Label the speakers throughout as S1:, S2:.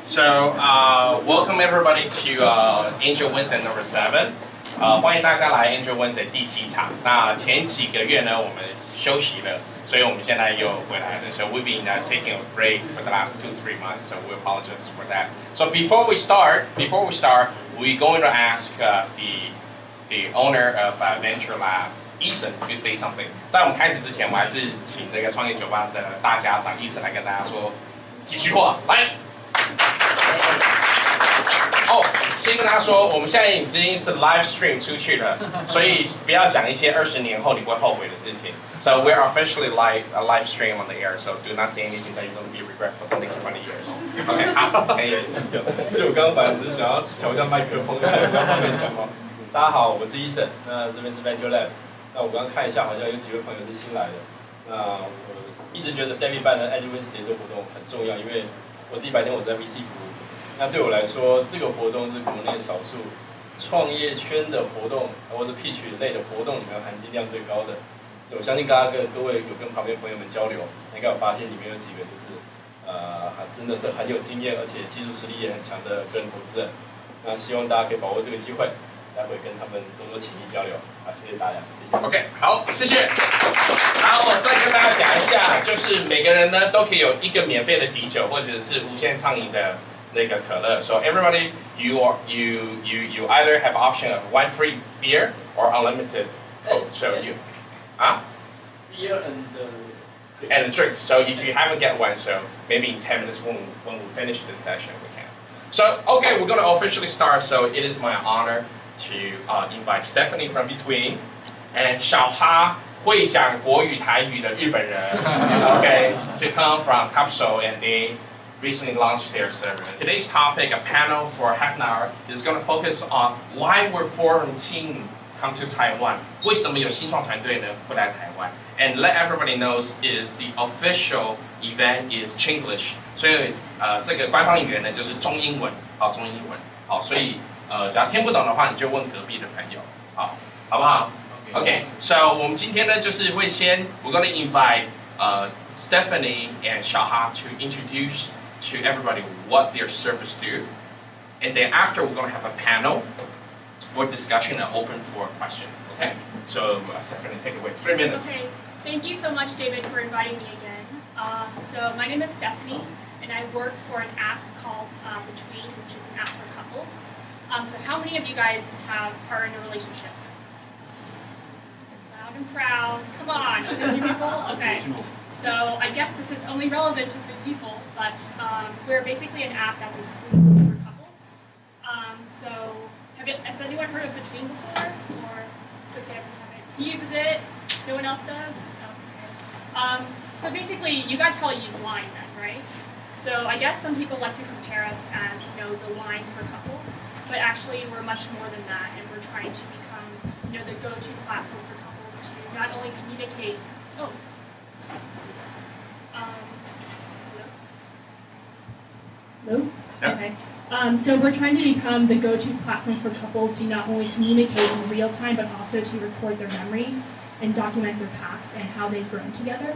S1: So, welcome everybody to Angel Wednesday number 7。欢迎大家来 Angel Wednesday 第7场。那前几个月呢，我们休息了，所以我们现在又回来了。So we've been taking a break for the last 2-3 months, so we apologize for that. So before we start, we're going to ask the owner of Venture Lab, iiiNNO, to say something. 在我们开始之前，我还是请这个创业酒吧的大家长iiiNNO来跟大家说几句话。来。哦，先跟大家说，我们现在已经是 live stream 出去了，所以不要讲一些20年后你会后悔的事情。So we're officially live stream on the air, so do not say anything that you're going to be regret for the next 20 years. OK， 好，可以。
S2: 所以我刚刚本来只是想要调一下麦克风，在比较方便讲话。大家好，我是iiiNNO，那这边是 Venture Lab。那我刚刚看一下，好像有几位朋友是新来的。那我一直觉得 David 办的 Angel Wednesday 这个活动很重要，因为我自己白天我在 VC 服务。那对我来说，这个活动是国内少数创业圈的活动，或者 pitch 类的活动里面含金量最高的。我相信各位有跟旁边朋友们交流，应该有发现里面有几个就是真的是很有经验，而且技术实力也很强的个人投资人。那希望大家可以把握这个机会，待会跟他们多多亲密交流。好，谢谢大家，谢谢。
S1: OK， 好，谢谢。然后再跟大家讲一下，就是每个人呢都可以有一个免费的啤酒，或者是无限畅饮的。那个可乐 ，so everybody you either have option of one free beer or unlimited Coke. So you,
S2: beer
S1: and drinks. So if you haven't get one, so maybe in 10 minutes when we finish this session we can. So okay, we're gonna officially start. So it is my honor to invite Stephanie from Between and 小哈会讲国语台语的日本人 ，okay, to come from Capsule and they recently launched their service. Today's topic, a panel for half an hour, is going to focus on why will foreign team come to Taiwan. 为什么有新创团队呢会来台湾 ？And let everybody knows is the official event is Chinglish. 所以这个官方语言呢就是中英文，好，中英文，好，所以只要听不懂的话，你就问隔壁的朋友，好，好不好 ？Okay. So 我们今天呢就是会先 we're going to invite Stephanie and Shaha to introduce to everybody what their service do, and then after we're going to have a panel for discussion and open for questions. Okay, so Stephanie, take it away. 3 minutes.
S3: Okay, thank you so much, David, for inviting me again. So my name is Stephanie, and I work for an app called Between, which is an app for couples. So how many of you guys are in a relationship? Loud and proud. Come on, okay, you people. Okay. So I guess this is only relevant to 3 people, but we're basically an app that's exclusively for couples. So has anyone heard of Between before? Or it's okay if you haven't. He uses it. No one else does? No, it's okay. So basically, you guys probably use Line then, right? So I guess some people like to compare us as, the Line for couples, but actually we're much more than that, and we're trying to become, the go-to platform for couples to not only communicate. Hello? Okay. So we're trying to become the go-to platform for couples to not only communicate in real time, but also to record their memories and document their past and how they've grown together.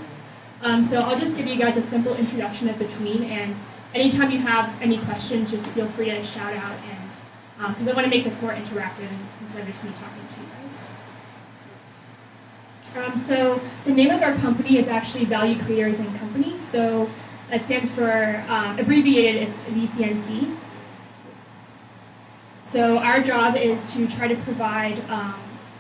S3: So I'll just give you guys a simple introduction of Between, and anytime you have any questions, just feel free to shout out, and because I want to make this more interactive instead of just me talking to you guys. So the name of our company is actually Value Creators and Company. So that stands for, abbreviated, it's VCNC. So our job is to try to provide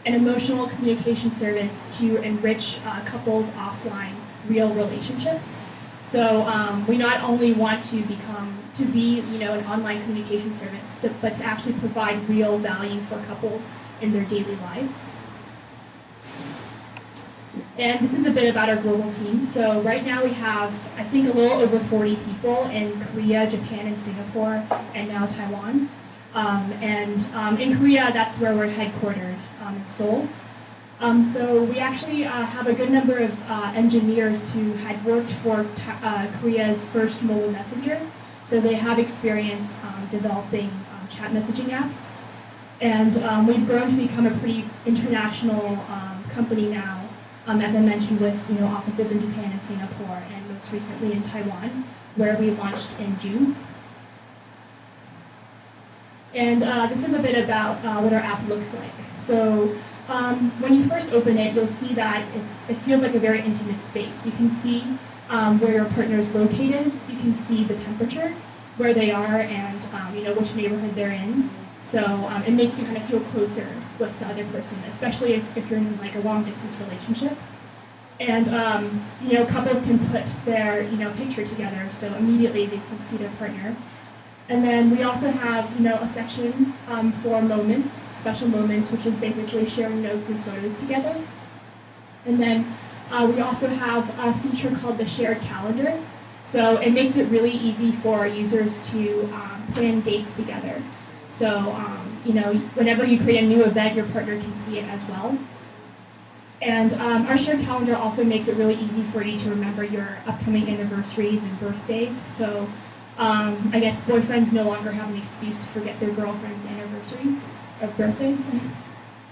S3: an emotional communication service to enrich couples' offline real relationships. So we not only want to be an online communication service, but to actually provide real value for couples in their daily lives. And this is a bit about our global team. So right now we have, I think, a little over 40 people in Korea, Japan, and Singapore, and now Taiwan. In Korea, that's where we're headquartered, in Seoul. So we actually have a good number of engineers who had worked for Korea's first mobile messenger. So they have experience developing chat messaging apps. And we've grown to become a pretty international company now. As I mentioned, with offices in Japan and Singapore, and most recently in Taiwan, where we launched in June. And this is a bit about what our app looks like. So when you first open it, you'll see that it feels like a very intimate space. You can see where your partner is located. You can see the temperature, where they are, and which neighborhood they're in. So it makes you kind of feel closer with the other person, especially if you're in like a long distance relationship. And couples can put their picture together, so immediately they can see their partner. And then we also have a section for moments, special moments, which is basically sharing notes and photos together. And then we also have a feature called the shared calendar. So it makes it really easy for users to plan dates together. So whenever you create a new event, your partner can see it as well. And our shared calendar also makes it really easy for you to remember your upcoming anniversaries and birthdays. So I guess boyfriends no longer have an excuse to forget their girlfriend's anniversaries or birthdays.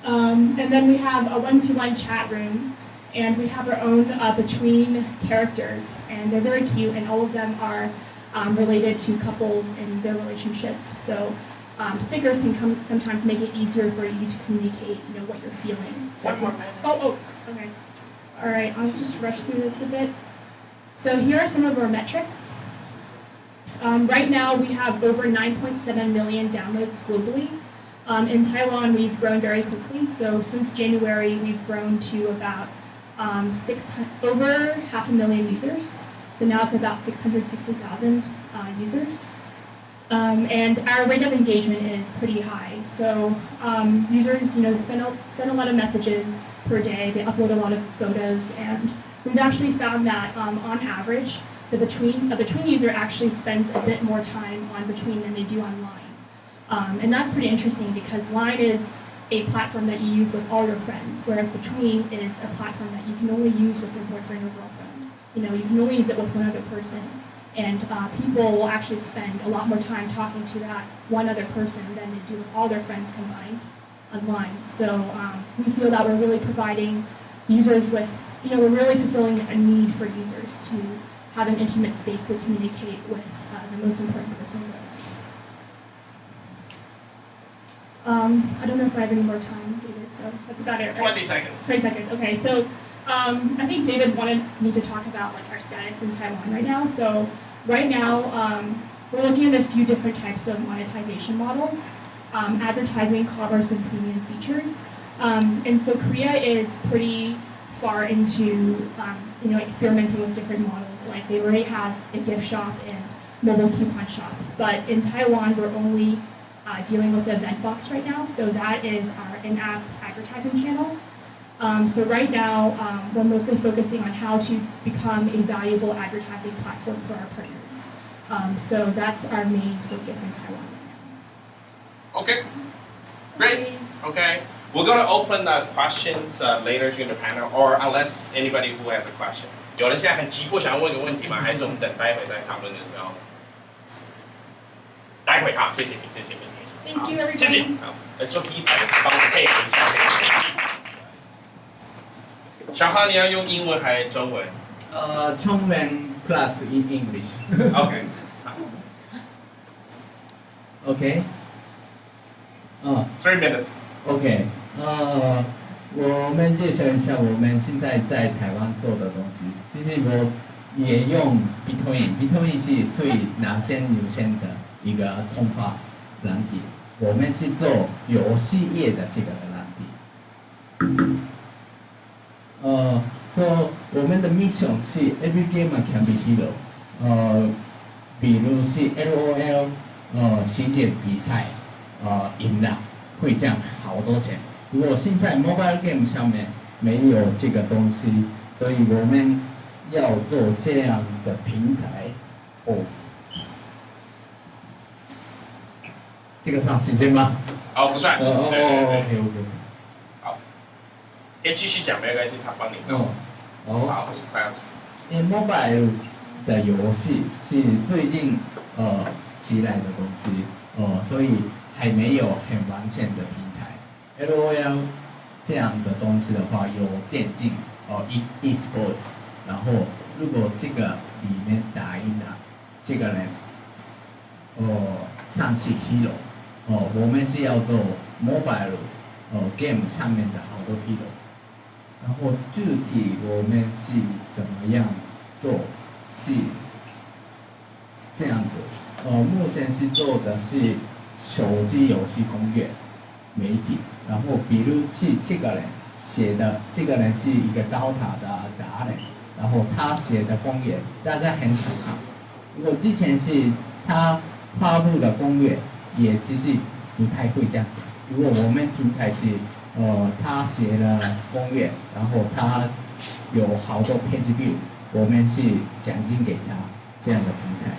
S3: And then we have a one-to-one chat room, and we have our own between characters, and they're very cute, and all of them are related to couples and their relationships. So stickers can sometimes make it easier for you to communicate, what you're feeling.
S1: One more minute.
S3: Oh, okay. All right, I'll just rush through this a bit. So here are some of our metrics. Right now, we have over 9.7 million downloads globally. In Taiwan, we've grown very quickly. So since January, we've grown to about over 500,000 users. So now it's about 660,000 users. And our rate of engagement is pretty high. So users, send a lot of messages per day. They upload a lot of photos, and we've actually found that on average, a between user actually spends a bit more time on between than they do on Line. And that's pretty interesting because Line is a platform that you use with all your friends, whereas between is a platform that you can only use with your boyfriend or girlfriend. You can only use it with one other person. And people will actually spend a lot more time talking to that one other person than they do with all their friends combined online. So we feel that we're really providing users with, we're really fulfilling a need for users to have an intimate space to communicate with the most important person in their life. I don't know if I have any more time, David, so that's about it, right?
S1: 20 seconds.
S3: 20 seconds, okay. So I think David wanted me to talk about our status in Taiwan right now. So right now, we're looking at a few different types of monetization models, advertising, commerce, and premium features. And so Korea is pretty far into experimenting with different models. Like they already have a gift shop and mobile coupon shop. But in Taiwan, we're only dealing with the event box right now. So that is our in-app advertising channel. So right now, we're mostly focusing on how to become a valuable advertising platform for our partners. So that's our main focus in Taiwan right now.
S1: Okay, great. Okay, we're going to open the questions later during the panel, or unless anybody who has a question. 有人现在很急迫想要问个问题吗？还是我们等待会再讨论的时候？待会好，谢谢你，谢谢你。
S3: Thank you, everybody.
S1: 谢谢。好，坐第一排的帮我配合一下。小哈，你要用英文还是中文
S4: 中文 plus in English.？OK，
S1: 好
S4: OK.
S1: ，3 minutes。
S4: OK. 我们介绍一下我们现在在台湾做的东西。其实我也用 Bitcoin 是最男生女生的一个通话软体。我们是做游戏业的这个软体。So 我们的 mission 是 every gamer can be hero。比如是 LOL，世界比赛，赢了会赚好多钱。如果现在 mobile game 上面没有这个东西，所以我们要做这样的平台。这个算时间吗？
S1: 不算。
S4: OK。
S1: 好，可以继续讲，没关系，他帮你弄。好，快要。
S4: 因为 mobile 的游戏是最近起来的东西，所以还没有很完善的平台。LOL 这样的东西的话，有电竞，e-sports， 然后如果这个里面打赢了这个人，算是 hero，我们是要做 mobile game 上面的好多 hero， 然后具体我们是怎么样做是这样子，目前是做的是手机游戏攻略媒体，然后比如是这个人写的，这个人是一个刀塔的达人，然后他写的攻略大家很喜欢。如果之前是他发布的攻略，也只是不太会这样讲。如果我们平台是他写了攻略，然后他有好多 page view， 我们是奖金给他这样的平台。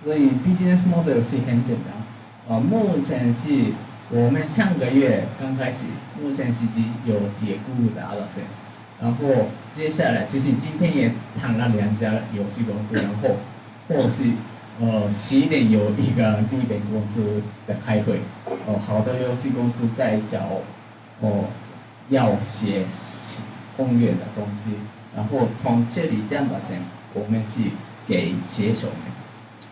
S4: 所以 business model 是很简单。目前是我们上个月刚开始，目前是只有解雇的 AdSense， 然后接下来就是今天也谈了2家游戏公司，然后或是11点有一个日本公司的开会，好多游戏公司在找要写攻略的东西，然后从这里赚的钱，我们是给写手们。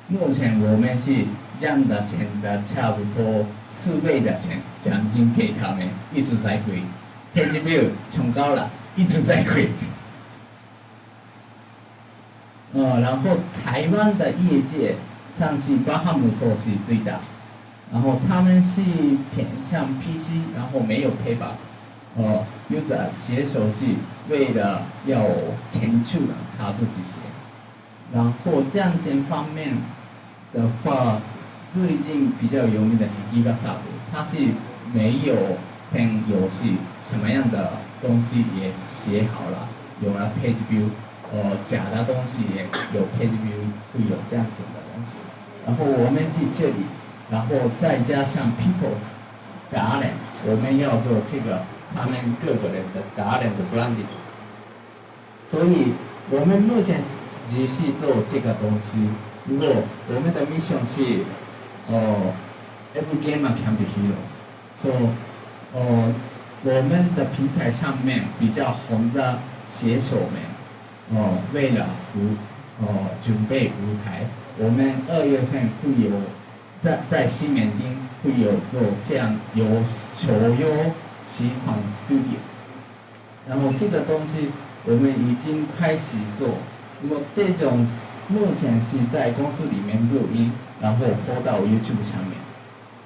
S4: 目前我们是赚的钱的差不多4倍的钱奖金给他们，一直在亏 ，page view 冲高了，一直在亏。然后台湾的业界像是巴哈姆特是最大，然后他们是偏向 PC， 然后没有 user 写手是为了要前出的他自己写。然后赚钱方面的话，最近比较有名的是Capsule，它是没有跟游戏什么样的东西也写好了，有了 page view， 假的东西也有 page view， 会有这样子的东西。然后我们是这里，然后再加上 people 达人，我们要做这个他们各个人的达人的 branding， 所以我们目前只是做这个东西。如果我们的 mission 是every gamer can be hero， 所以我们的平台上面比较红的写手们，为了准备舞台，我们2月份会有在西门町会有做这样有手游实况 studio， 然后这个东西我们已经开始做。如果这种目前是在公司里面录音，然后播到 YouTube 上面，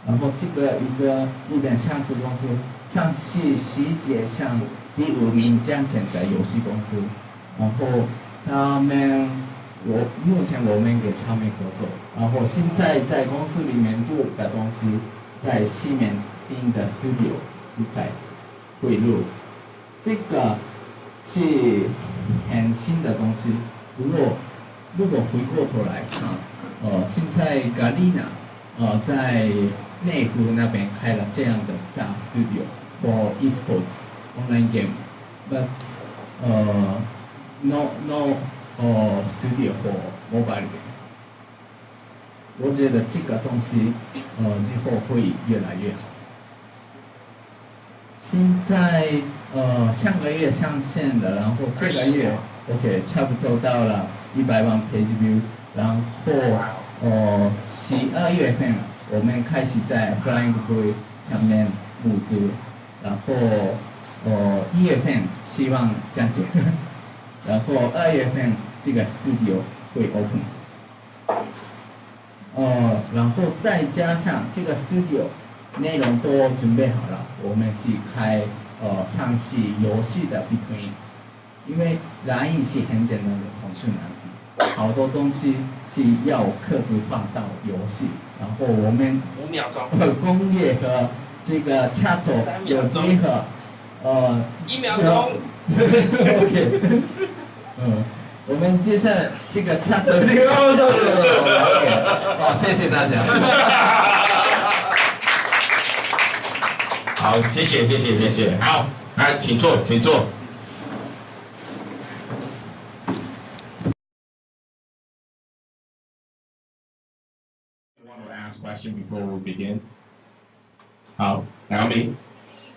S4: 然后这个一个日本上市公司，像是世界上第5名赚钱的游戏公司，然后目前我们给他们合作，然后现在在公司里面录的东西，在西门町的 studio 在会录，这个是很新的东西。如果回过头来看，现在 Galina 在内湖那边开了这样的大 studio for esports online game，but no studio for mobile game。我觉得这个东西之后会越来越好。现在上个月上线的，然后这个月。OK， 差不多到了100万 page view， 然后12月份我们开始在 Flying Boy 上面募资，然后1月份希望降解，然后2月份这个 studio 会 open，然后再加上这个 studio 内容都准备好了，我们是开上市游戏的 Between。因为蓝影是很简单的通讯软体，好多东西是要客制化到游戏，然后我们
S1: 5秒钟，
S4: 攻略和这个插头有结合
S1: ，1秒钟
S4: ，OK， 我们接下来这个插头谢谢大家。
S5: 好，谢谢，好，来，请坐。Ask question before we begin. 好，Naomi。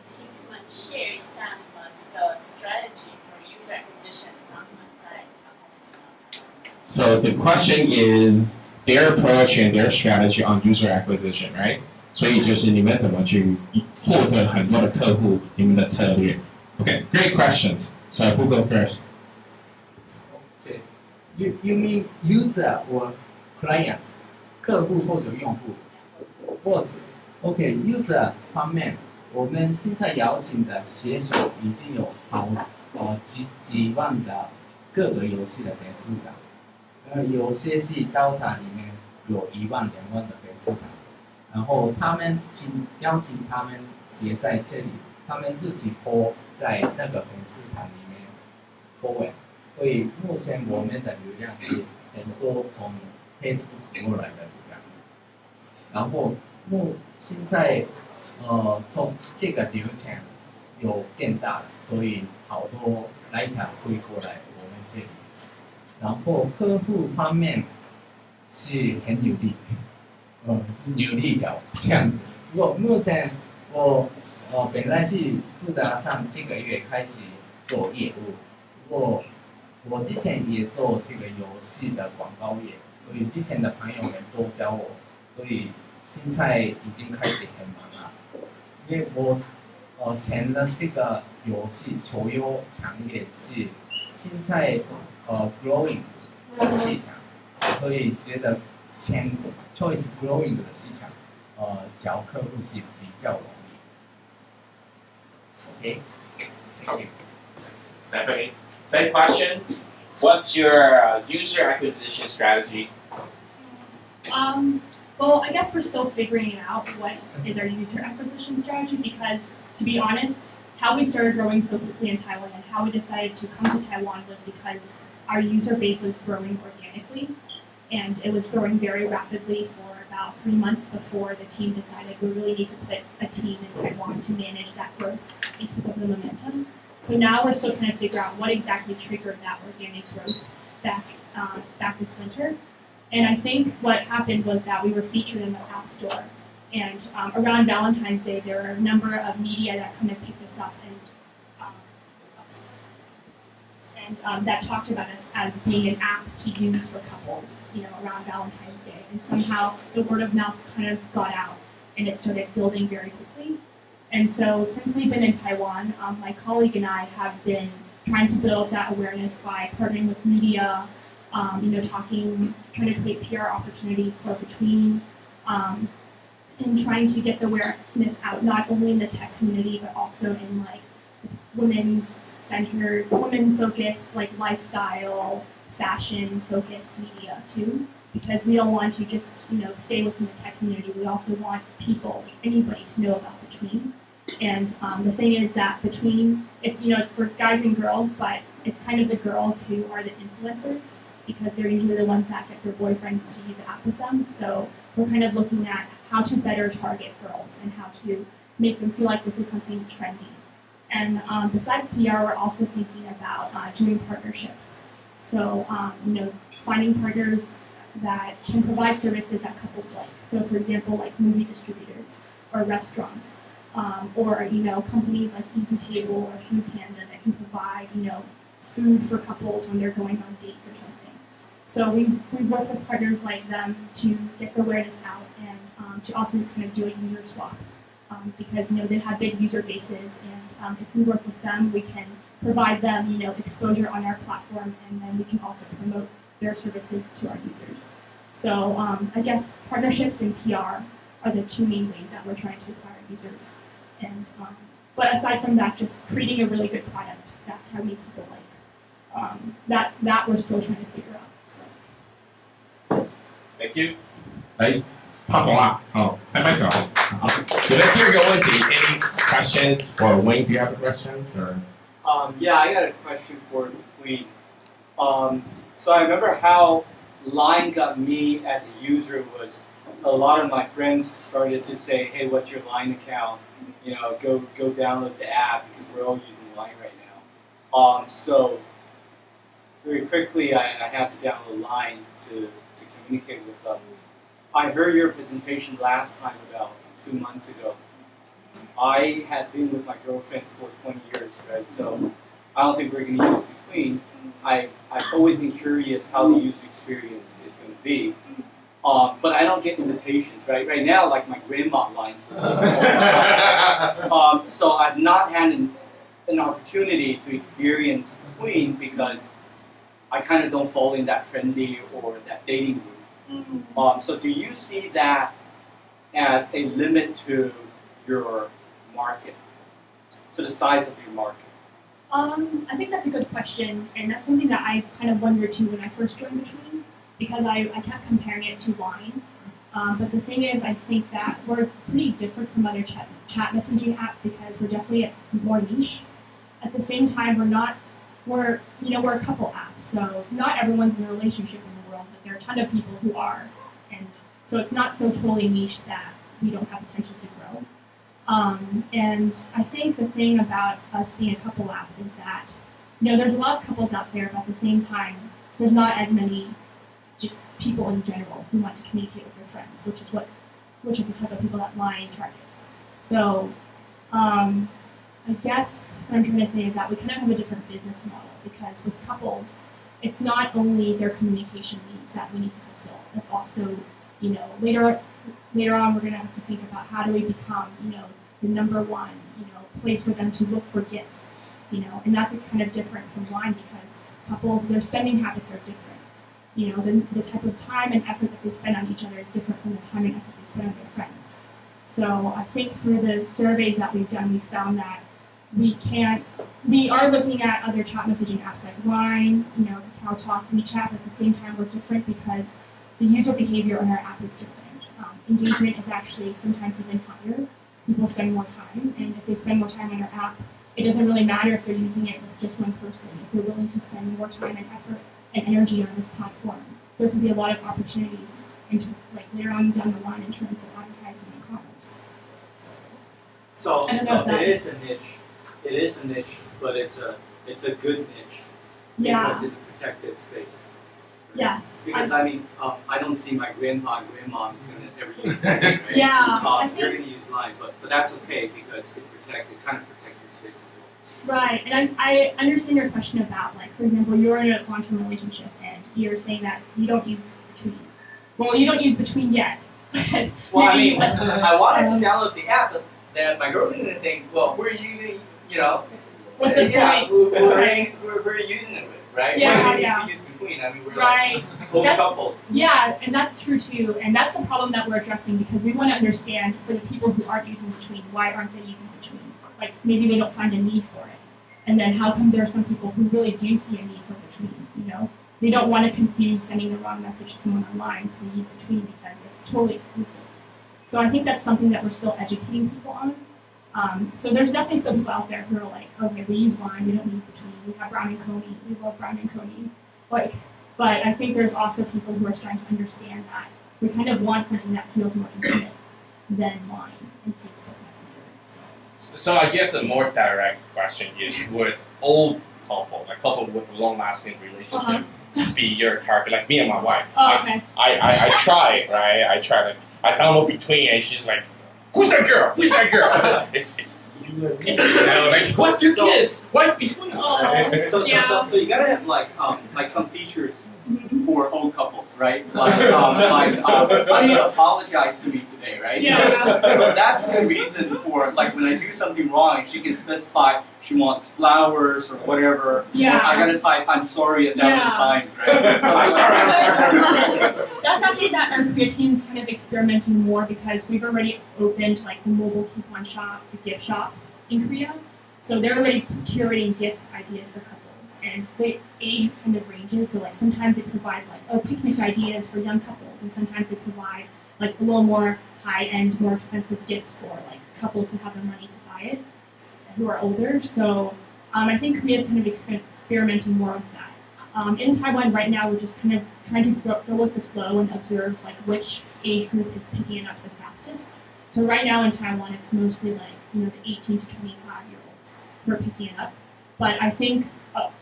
S6: 请你们 share 一下你们的 strategy for user acquisition， 让你们在刚开始进到台湾。
S5: So the question is, their approach and their strategy on user acquisition, right? 所以就是你们怎么去获得很多的客户，你们的策略。Okay, great questions. So who go first?
S4: Okay, you mean user or client? 客户或者用户 ？Both. OK, user 方面，我们现在邀请的写手已经有几万的各个游戏的粉丝团，有些是 Dota 里面有1万2万的粉丝团，然后邀请他们写在这里，他们自己 po 在那个粉丝团里面 po 文，所以目前我们的流量是很多从 Facebook 过来的流量，然后现在从这个流程有变大了，所以好多 Lighter 会过来我们这里。然后客户方面是很努力，努力角这样子。目前我本来是不打算这个月开始做业务，不过我之前也做这个游戏的广告业，所以之前的朋友们都教我，所以现在已经开始很忙了。因为我选的这个游戏手游产业是现在growing 的市场，所以觉得选 choice growing 的市场，找客户是比较容易。Okay, thank you.
S1: Stephanie, same question. What's your user acquisition strategy?
S3: Well, I guess we're still figuring out what is our user acquisition strategy because, to be honest, how we started growing so quickly in Taiwan and how we decided to come to Taiwan was because our user base was growing organically, and it was growing very rapidly for about 3 months before the team decided we really need to put a team in Taiwan to manage that growth and keep up the momentum. So now we're still trying to figure out what exactly triggered that organic growth back this winter. And I think what happened was that we were featured in the App Store. And around Valentine's Day, there were a number of media that kind of picked us up and that talked about us as being an app to use for couples, around Valentine's Day. And somehow the word of mouth kind of got out, and it started building very quickly. And so since we've been in Taiwan, my colleague and I have been trying to build that awareness by partnering with media, trying to create PR opportunities for Between, and trying to get the awareness out not only in the tech community but also in women-focused, lifestyle, fashion-focused media too. Because we don't want to just stay within the tech community. We also want anybody to know about Between. And the thing is that Between, it's for guys and girls, but it's kind of the girls who are the influencers, because they're usually the ones that get their boyfriends to use the app with them. So we're kind of looking at how to better target girls and how to make them feel like this is something trendy. And besides PR, we're also thinking about doing partnerships. So finding partners that can provide services that couples like. So for example, like movie distributors or restaurants, or companies like Easy Table or Food Panda that can provide food for couples when they're going on dates or something. So we work with partners like them to get the awareness out and to also kind of do a user swap, because they have big user bases, and if we work with them, we can provide them exposure on our platform, and then we can also promote their services to our users. So I guess partnerships and PR are the two main ways that we're trying to acquire users. And but aside from that, just creating a really good product that Taiwanese people like, that we're still trying to figure out. So.
S1: Thank you.
S5: 胖头啊，拍拍手。好，有人第二个问题 ，any questions or Wayne? Do you have questions or?
S7: Yeah, I got a question for Between. So I remember how Line got me as a user was a lot of my friends started to say, "Hey, what's your Line account? Go download the app because we're all using Line right now." So very quickly, I had to download Line to communicate with them. I heard your presentation last time about 2 months ago. I had been with my girlfriend for 20 years, right? So I don't think we're going to use Between. I've always been curious how the user experience is going to be. but I don't get invitations, right? Right now, like my grandma lines me. So I've not had an opportunity to experience Queen because I kind of don't fall in that trendy or that dating group. So do you see that as a limit to your market, to the size of your market?
S3: I think that's a good question, and that's something that I kind of wondered too when I first joined Between, because I kept comparing it to Line. But the thing is, I think that we're pretty different from other chat messaging apps because we're definitely more niche. At the same time, we're a couple apps, so not everyone's in a relationship in the world, but there are a ton of people who are, and so it's not so totally niche that we don't have potential to grow. And I think the thing about us being a couple app is that, there's a lot of couples out there, but at the same time, there's not as many just people in general who want to communicate with their friends, which is the type of people that Line targets. So, I guess what I'm trying to say is that we kind of have a different business model because with couples, it's not only their communication needs that we need to fulfill. It's also, later on we're going to have to think about how do we become, the number one, place for them to look for gifts, and that's kind of different from Line because couples, their spending habits are different. The type of time and effort that they spend on each other is different from the time and effort they spend on their friends. So I think through the surveys that we've done, we found that we are looking at other chat messaging apps like Line, Kakao Talk, WeChat, but at the same time we're different because the user behavior on our app is different. Engagement is actually sometimes even higher. People spend more time, and if they spend more time on our app, it doesn't really matter if they're using it with just one person. If they're willing to spend more time and effort and energy on this platform, there can be a lot of opportunities later on down the line in terms of advertising and commerce.
S7: So
S3: I don't know if that
S7: it is a niche. It is a niche, but it's a good niche because it's a protected space.
S3: Yes.
S7: Because I don't see my grandpa and grandma is going to ever use that. Right?
S3: Yeah.
S7: They're going to use Line, but that's okay because it kind of protects your space as well.
S3: Right, and I understand your question about for example, you're in a long-term relationship and you're saying that you don't use Between. Well, you don't use Between yet.
S7: Well, I wanted to download the app, but then my girlfriend didn't think, well, who are you,
S3: What's the point?
S7: Who are you using it with, right?
S3: Yeah,
S7: Why do you need to use Between? We're
S3: right.
S7: old couples.
S3: Yeah, and that's true too, and that's the problem that we're addressing because we want to understand for the people who aren't using Between, why aren't they using Between? Maybe they don't find a need for it. And then how come there are some people who really do see a need for Between, They don't want to confuse sending the wrong message to someone online, so they use Between because it's totally exclusive. So I think that's something that we're still educating people on. So there's definitely still people out there who are like, okay, we use Line, we don't need Between, we have Brown and Coney, we love Brown and Coney. But I think there's also people who are starting to understand that we kind of want something that feels more intimate than Line and Facebook Messenger.
S1: So I guess a more direct question is, would old couple, a couple with a long-lasting relationship, be your target? Like me and my wife.
S3: Oh, okay.
S1: I try, right? I download Between, and she's like, "Who's that girl? Who's that girl?" I said, "It's you and me." We have two kids. Why Between?
S7: So you gotta have some features for old couples, right? How do you apologize to me today, right?
S3: Yeah.
S7: So that's the reason for when I do something wrong, she can specify she wants flowers or whatever.
S3: Yeah.
S7: Or I gotta type I'm sorry 1,000 times, right? So
S1: I'm sorry.
S3: That's actually that our Korea team's kind of experimenting more because we've already opened the mobile coupon shop, the gift shop in Korea. So they're already curating gift ideas for couples, and the age kind of ranges. So sometimes they provide picnic ideas for young couples, and sometimes they provide a little more high-end, more expensive gifts for couples who have the money to buy it, who are older. So I think Korea is kind of experimenting more with that. In Taiwan right now, we're just kind of trying to go with the flow and observe which age group is picking it up the fastest. So right now in Taiwan, it's mostly the 18 to 25-year-olds who are picking it up. But I think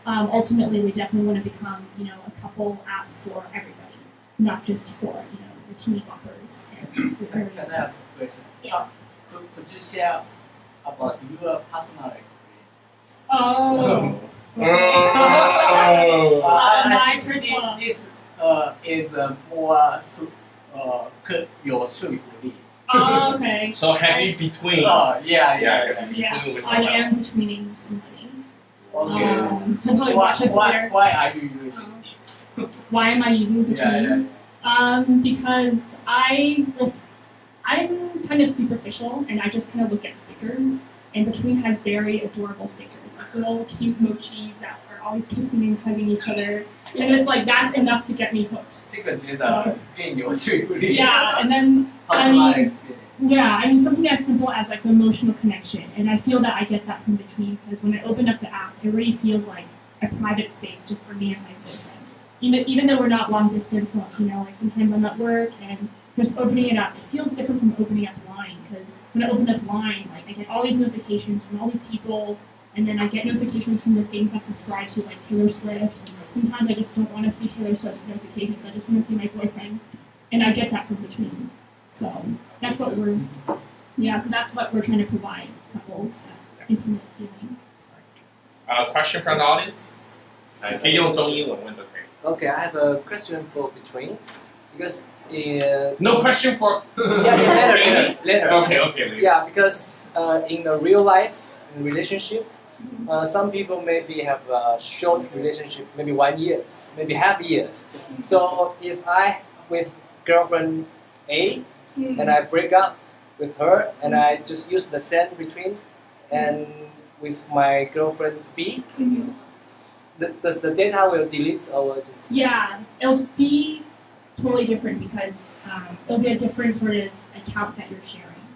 S3: ultimately we definitely want to become a couple app for everybody, not just for the teeny boppers.
S8: Can I ask a question?
S3: Yeah.
S8: Could you share about your personal experience?
S3: Oh.
S8: I
S3: My
S8: think
S3: personal.
S8: this is more 更有说服力。
S3: Oh, okay.
S1: So heavy between.
S8: Yeah.
S1: Between
S3: Yes,
S1: with
S3: I
S1: someone else.
S3: am betweening somebody.
S8: Okay.
S3: He'll probably watch this later.
S8: Why are you using this?
S3: Why am I using between?
S8: Yeah.
S3: Because I'm kind of superficial and I just kind of look at stickers. And between has very adorable stickers, like little cute mochis that are always kissing and hugging each other. And it's like that's enough to get me hooked.
S8: 这个觉得更有说服力。
S3: Yeah, and then
S8: Personal experience.
S3: yeah, I mean something as simple as like the emotional connection, and I feel that I get that from between because when I open up the app, it really feels like a private space just for me and my boyfriend. Even though we're not long distance, like sometimes I'm at work and just opening it up, it feels different from opening up Line because when I open up Line, like I get all these notifications from all these people, and then I get notifications from the things I've subscribed to, like Taylor Swift. And sometimes I just don't want to see Taylor Swift's notifications. I just want to see my boyfriend, and I get that from between. So that's what we're trying to provide couples that intimate feeling.
S1: Question from the audience? 可以用中英文问都可以。
S9: Okay, I have a question for between because
S1: No question for.
S9: later.
S1: Okay.
S9: Yeah, because in the real life relationship, some people maybe have a short relationship, maybe 1 year, maybe half years. So if I with girlfriend A and I break up with her and I just use the send between, and with my girlfriend B, does the data will delete or just?
S3: Yeah, it'll be totally different because it'll be a different sort of account that you're sharing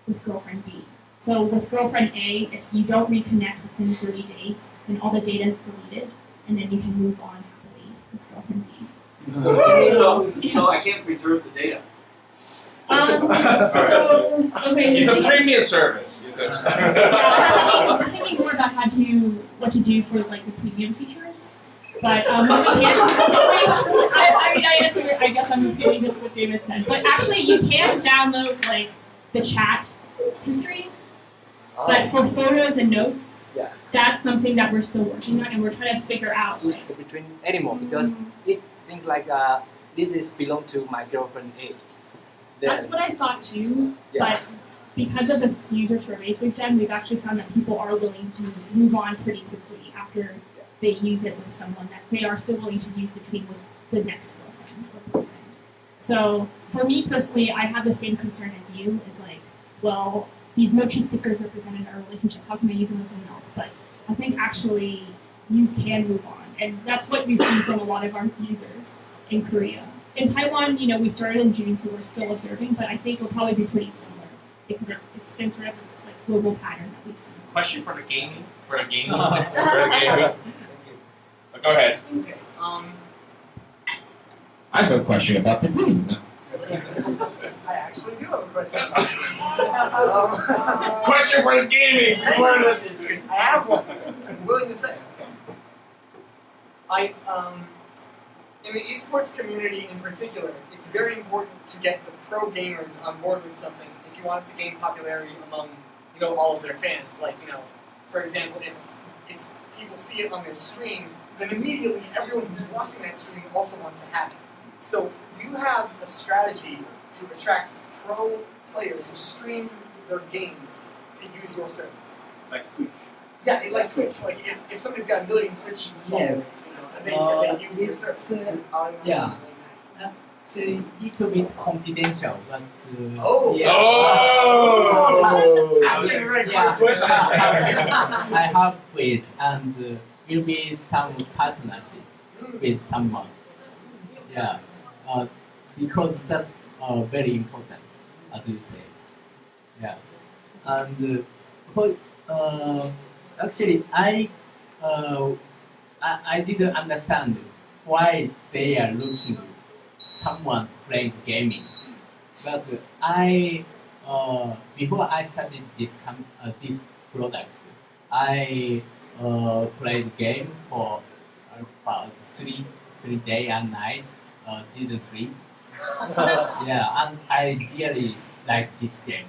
S3: with girlfriend B. So with girlfriend A, if you don't reconnect within 30 days, then all the data is deleted, and then you can move on happily with girlfriend B.
S7: So I can't preserve the data.
S3: Okay.
S1: It's a premium service.
S3: We're thinking more about what to do for like the premium features. But I guess I'm repeating just what David said. But actually, you can download like the chat history. But for photos and notes, that's something that we're still working on, and we're trying to figure out.
S9: Use the between anymore because it think like this is belong to my girlfriend A.
S3: That's what I thought too. But because of the user surveys we've done, we've actually found that people are willing to move on pretty quickly after they use it with someone, that they are still willing to use between with the next girlfriend or boyfriend. So for me personally, I have the same concern as you. Is like, well, these mochi stickers represented our relationship. How can I use them with someone else? But I think actually you can move on, and that's what we see from a lot of our users in Korea. In Taiwan, we started in June, so we're still observing, but I think it'll probably be pretty similar because it's been sort of this like global pattern that we've seen.
S1: Question for the gaming? Go ahead.
S10: Okay.
S5: I have a question about the team.
S10: I actually do have a question.
S1: Question for the gaming.
S10: I have one. I'm willing to say. In the esports community in particular, it's very important to get the pro gamers on board with something if you want it to gain popularity among, all of their fans. Like, for example, if people see it on their stream, then immediately everyone who's watching that stream also wants to have it. So, do you have a strategy to attract pro players who stream their games to use your service?
S1: Like Twitch.
S10: Yeah, like Twitch. Like if somebody's got 1 million Twitch followers, and they use your service.
S4: Yeah. Actually, little bit confidential, but
S10: Asking the right
S4: yeah.
S10: questions.
S4: I have with and will be some partnership with someone. Yeah, because that's very important, as you said. Yeah, and actually, I didn't understand why they are looking someone playing gaming, but I before I started this product, I played game for about three day and night. Didn't sleep. Yeah, and I really like this game,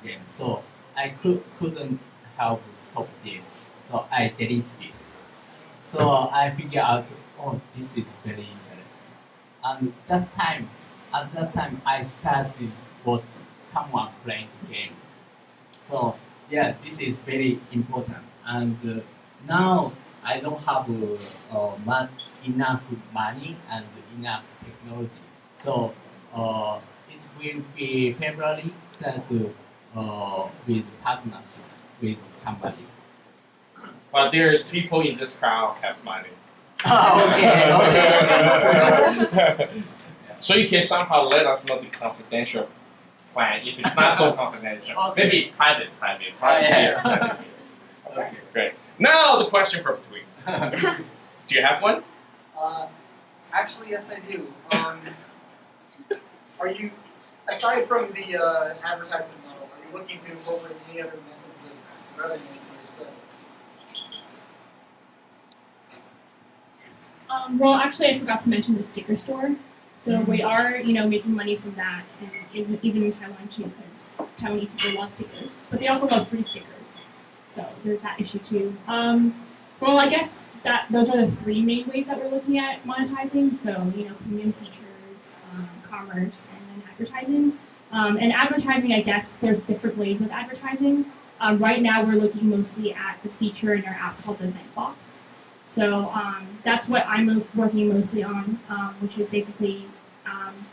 S4: game. So I couldn't help stop this. So I delete this. So I figure out, this is very interesting. And that time,
S8: at that time I started watch someone playing the game. So yeah, this is very important. And now I don't have much enough money and enough technology. So it will be February start with partnership with somebody.
S1: But there's people in this crowd have money.
S8: Okay, okay.
S1: So you can somehow let us know the confidential plan if it's not so confidential.
S8: Okay.
S1: Maybe private here.
S8: Okay.
S1: Great. Now the question for between. Do you have one?
S10: Actually, yes, I do. Are you, aside from the advertisement model, are you looking to incorporate any other methods of revenue into your sales?
S3: Well, actually, I forgot to mention the sticker store. So we are, making money from that, and even in Taiwan too, because Taiwanese people love stickers, but they also love free stickers. So there's that issue too. Well, I guess those are the three main ways that we're looking at monetizing. So premium features, commerce, and then advertising. And advertising, I guess there's different ways of advertising. Right now, we're looking mostly at the feature in our app called the Event Box. So that's what I'm working mostly on, which is basically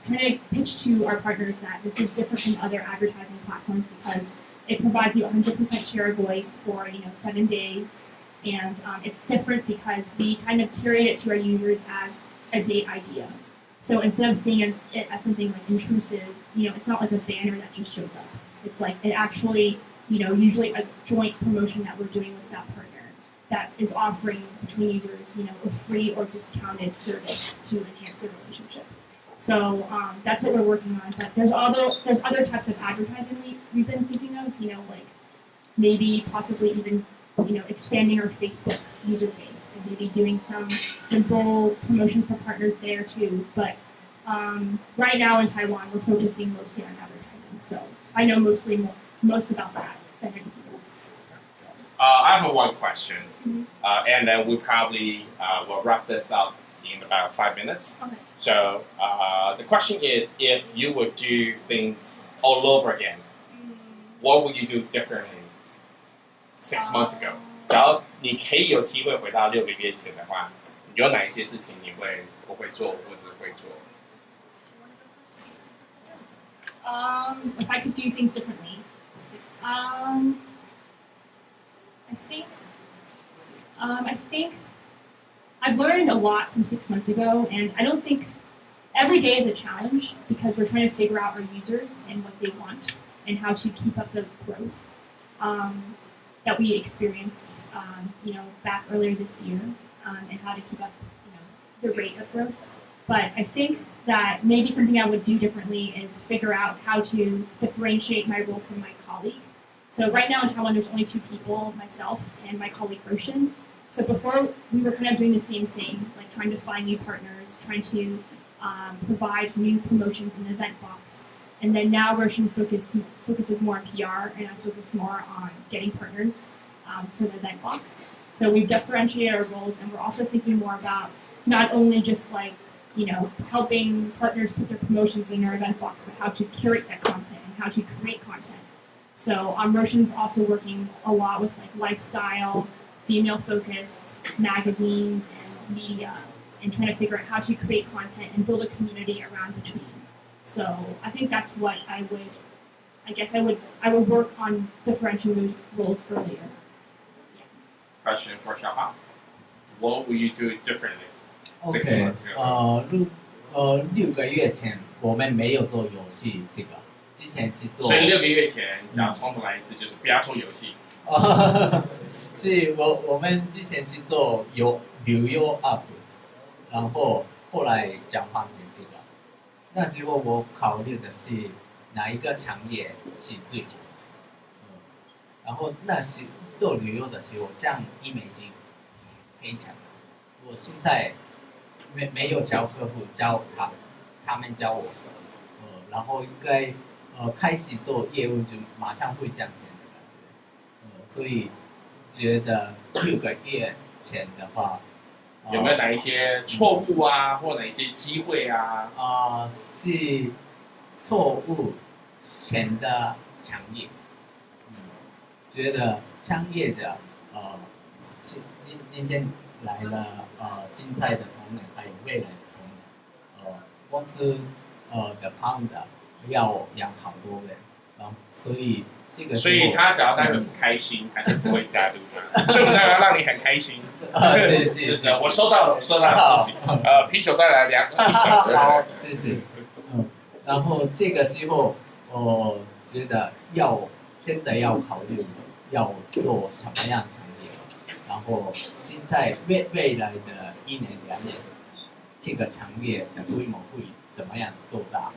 S3: trying to pitch to our partners that this is different from other advertising platforms because it provides you 100% share of voice for 7 days, and it's different because we kind of curate it to our users as a date idea. So instead of seeing it as something like intrusive, it's not like a banner that just shows up. It's like it actually, usually a joint promotion that we're doing with that partner that is offering between users, a free or discounted service to enhance their relationship. So that's what we're working on. But there's other types of advertising we've been thinking of, like maybe possibly even, expanding our Facebook user base and maybe doing some simple promotions for partners there too. But right now in Taiwan, we're focusing mostly on advertising. So I know most about that than anything else.
S1: I have one question, and then we probably will wrap this up in about 5 minutes.
S3: Okay.
S1: So the question is, if you would do things all over again, what would you do differently 6 months ago? 只要你可以有机会回到6个月前的话，有哪一些事情你会不会做，或者会做？
S3: If I could do things differently, I think I've learned a lot from 6 months ago, and I don't think every day is a challenge because we're trying to figure out our users and what they want and how to keep up the growth that we experienced, back earlier this year, and how to keep up, the rate of growth. But I think that maybe something I would do differently is figure out how to differentiate my role from my colleague. So right now in Taiwan, there's only 2 people, myself and my colleague Roshan. So before, we were kind of doing the same thing, like trying to find new partners, trying to provide new promotions in the event box. And then now Roshan focuses more on PR, and I focus more on getting partners for the event box. So we've differentiated our roles, and we're also thinking more about not only just like, helping partners put their promotions in our event box, but how to curate that content and how to create content. So Roshan's also working a lot with like lifestyle, female-focused magazines and media, and trying to figure out how to create content and build a community around between. So I think that's what I would work on differentiating those roles earlier. Yeah.
S1: Question for Xiaohua. What will you do differently 6
S4: OK，
S1: months ago?
S4: 6个月前我们没有做游戏这个，之前是做。
S1: 所以6个月前，只要从头来一次，就是不要做游戏。
S4: 是我们之前是做旅游 up， 然后后来转换成这个。那时候我考虑的是哪一个产业是最好的，然后那时做旅游的时候，这样医美金非常好。我现在没有教客户，教他们教我，然后应该开始做业务就马上会赚钱的感觉，所以觉得6个月前的话，
S1: 有没有哪一些错误啊，或哪一些机会啊？
S8: 是错误显得强烈。觉得创业者今天来了现在的同仁，还有未来的同仁，公司的 founder 要养好多人，所以这个
S1: 所以他只要他很开心，他就不会加入嘛。所以我们要让你很开心。是，我收到了，谢谢。啤酒再来1手。
S8: 好，谢谢。然后这个时候，我觉得真的要考虑要做什么样的产业，然后现在未来的1年2年，这个产业的规模会怎么样做大？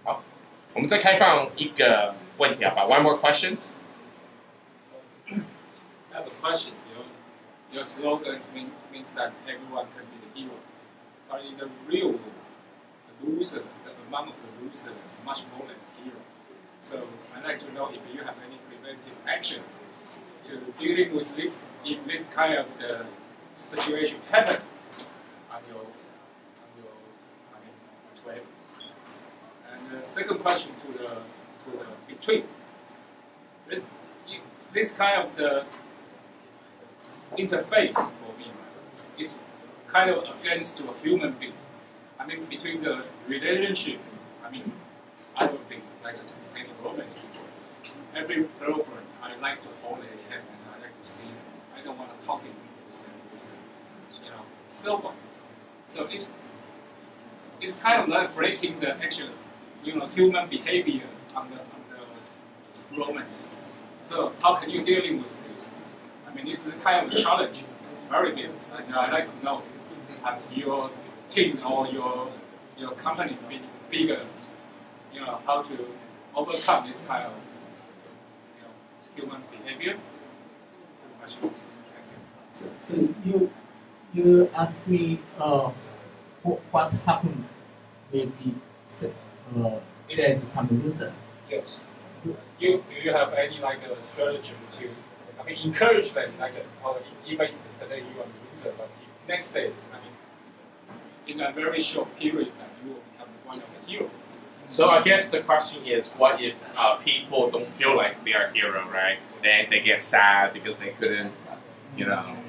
S1: 好，我们再开放一个问题好吧 ？One more questions.
S11: I have a question. Your slogan means that everyone can be the hero, but in the real world, the amount of the loser is much more than the hero. So I'd like to know if you have any preventive action to dealing with if this kind of the situation happen on your web. And the second question to the between this kind of the interface for me is kind of against a human being. I mean, between the relationship, I don't think like a spontaneous romance before. Every girlfriend, I like to hold their hand and I like to see them. I don't want to talk with them, cell phone. So it's kind of like breaking the actual, human behavior on the romance. So how can you dealing with this? This is a kind of a challenge, very big. And I'd like to know, has your team or your company figure, how to overcome this kind of, human behavior?
S8: So you ask me what happened maybe there's some loser.
S11: Yes. Do you have any strategy to encourage them or even today you are a loser, but next day in a very short period you will become one of the heroes.
S1: So I guess the question is, what if people don't feel like they are a hero, right? Then they get sad because they couldn't,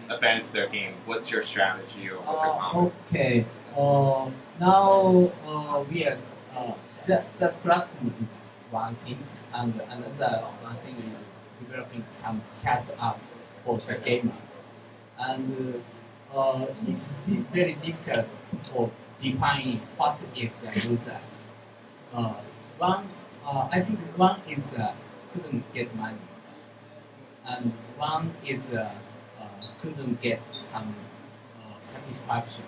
S1: advance their game. What's your strategy or what's your comment?
S8: Okay. Now we are the platform is one thing, and another one thing is developing some chat app for the gamer, and it's very difficult for defining what is a loser. I think one is couldn't get money, and one is couldn't get some satisfaction.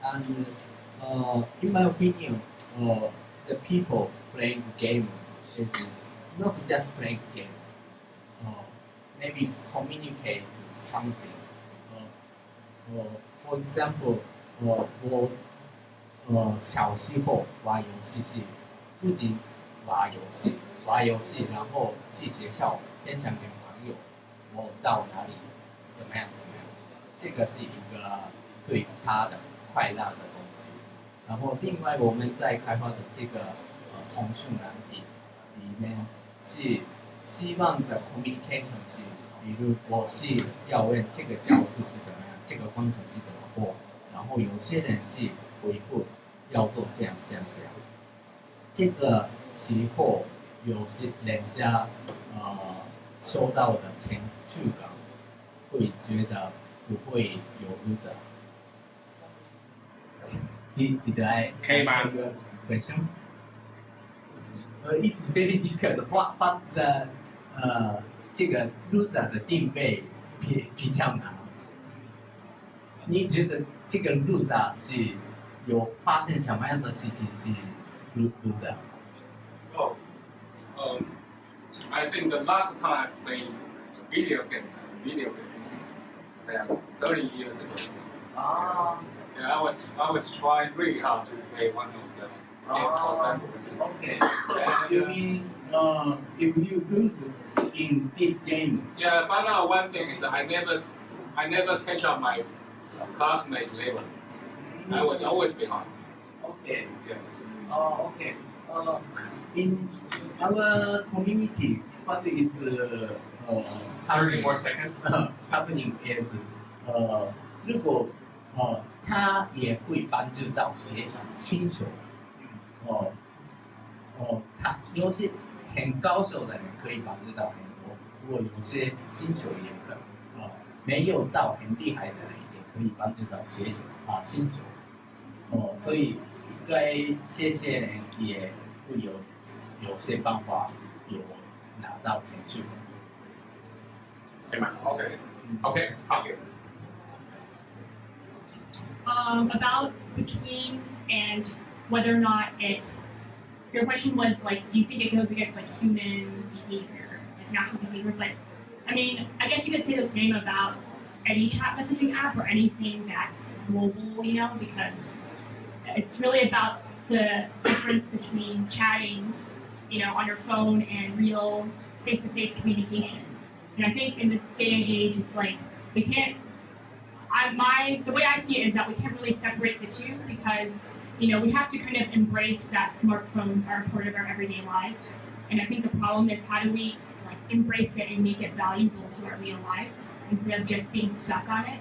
S8: And in my opinion, the people playing the game is not just playing the game. Maybe communicate something. For example, 我小时候玩游戏是自己玩游戏，然后去学校分享给朋友，我到哪里怎么样，这个是一个对他的快乐的东西。然后另外我们在开发的这个通讯软体里面是希望的 communication 是，比如我是要问这个教室是怎么样，这个功课是怎么过，然后有些人是回复要做这样。这个时候有些人家收到的成就感，会觉得不会有loser。Did I answer your question? It's very difficult. What the 这个 loser 的定位比较难。你觉得这个 loser 是有发生什么样的事情是 loser？
S11: I think the last time I played video games, 30 years ago. Yeah, I was trying really hard to play one of the games.
S8: Okay. You mean if you lose in this game?
S11: Yeah, but now one thing is I I never catch up my classmates' level. I was always behind.
S8: Okay.
S11: Yes.
S8: Okay. In our community, what is
S1: 30 more seconds.
S8: happening is 如果他也会帮助到学习新手，他有些很高手的人可以帮助到很多，如果有些新手也可以，没有到很厉害的人也可以帮助到新手，所以应该这些人也会有些办法有拿到钱数。
S1: Okay. Okay. Okay.
S3: About between and whether or not your question was like, you think it goes against like human behavior, like natural behavior, but I mean, I guess you could say the same about any chat messaging app or anything that's global, you know, because it's really about the difference between chatting, you know, on your phone and real face-to-face communication. And I think in this day and age, it's like we can't. The way I see it is that we can't really separate the two because, you know, we have to kind of embrace that smartphones are a part of our everyday lives. And I think the problem is how do we like embrace it and make it valuable to our real lives instead of just being stuck on it.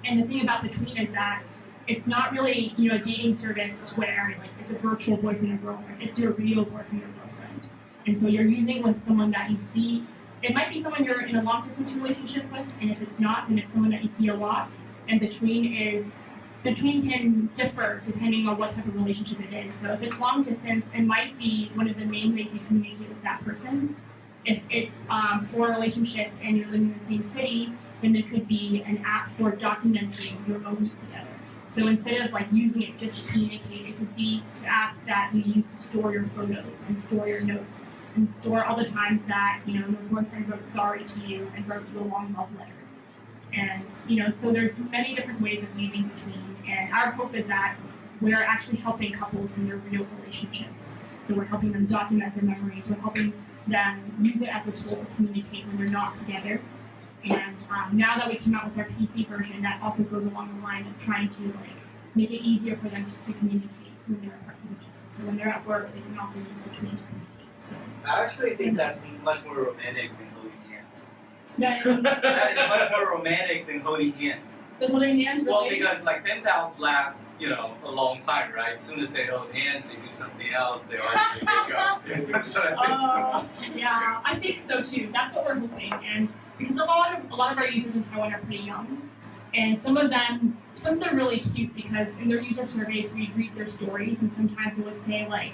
S3: And the thing about Between is that it's not really, you know, a dating service where like it's a virtual boyfriend or girlfriend. It's your real boyfriend or girlfriend. And so you're using with someone that you see. It might be someone you're in a long distance relationship with, and if it's not, then it's someone that you see a lot. And Between can differ depending on what type of relationship it is. So if it's long distance, it might be one of the main ways you communicate with that person. If it's for a relationship and you're living in the same city, then it could be an app for documenting your moments together. So instead of like using it just to communicate, it could be the app that you use to store your photos and store your notes and store all the times that, you know, your boyfriend wrote sorry to you and wrote you a long love letter. And, you know, so there's many different ways of using Between. And our hope is that we're actually helping couples in their real relationships. So we're helping them document their memories. We're helping them use it as a tool to communicate when they're not together. And now that we came out with our PC version, that also goes along the line of trying to like make it easier for them to communicate when they're apart from each other. So when they're at work, they can also use Between to communicate. So
S7: I actually think that's much more romantic than holding hands.
S3: that
S7: That is much more romantic than holding hands.
S3: the holding hands really.
S7: Well, because like pen pals last, you know, a long time, right? As soon as they hold hands, they do something else. They argue, they go. That's what I think.
S3: Yeah, I think so too. That's what we're hoping, and because a lot of our users in Taiwan are pretty young, and some of them are really cute because in their user surveys we read their stories, and sometimes they would say like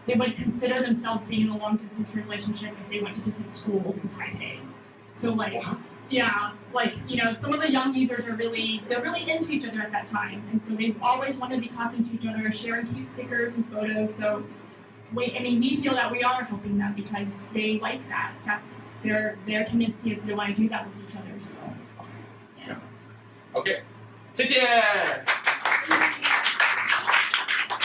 S3: they would consider themselves being in a long distance relationship if they went to different schools in Taipei. So like, yeah, like, you know, some of the young users they're really into each other at that time, and so they always want to be talking to each other, sharing cute stickers and photos. So we feel that we are helping them because they like that. That's their tendency is to want to do that with each other. So, yeah.
S1: Okay. 谢谢。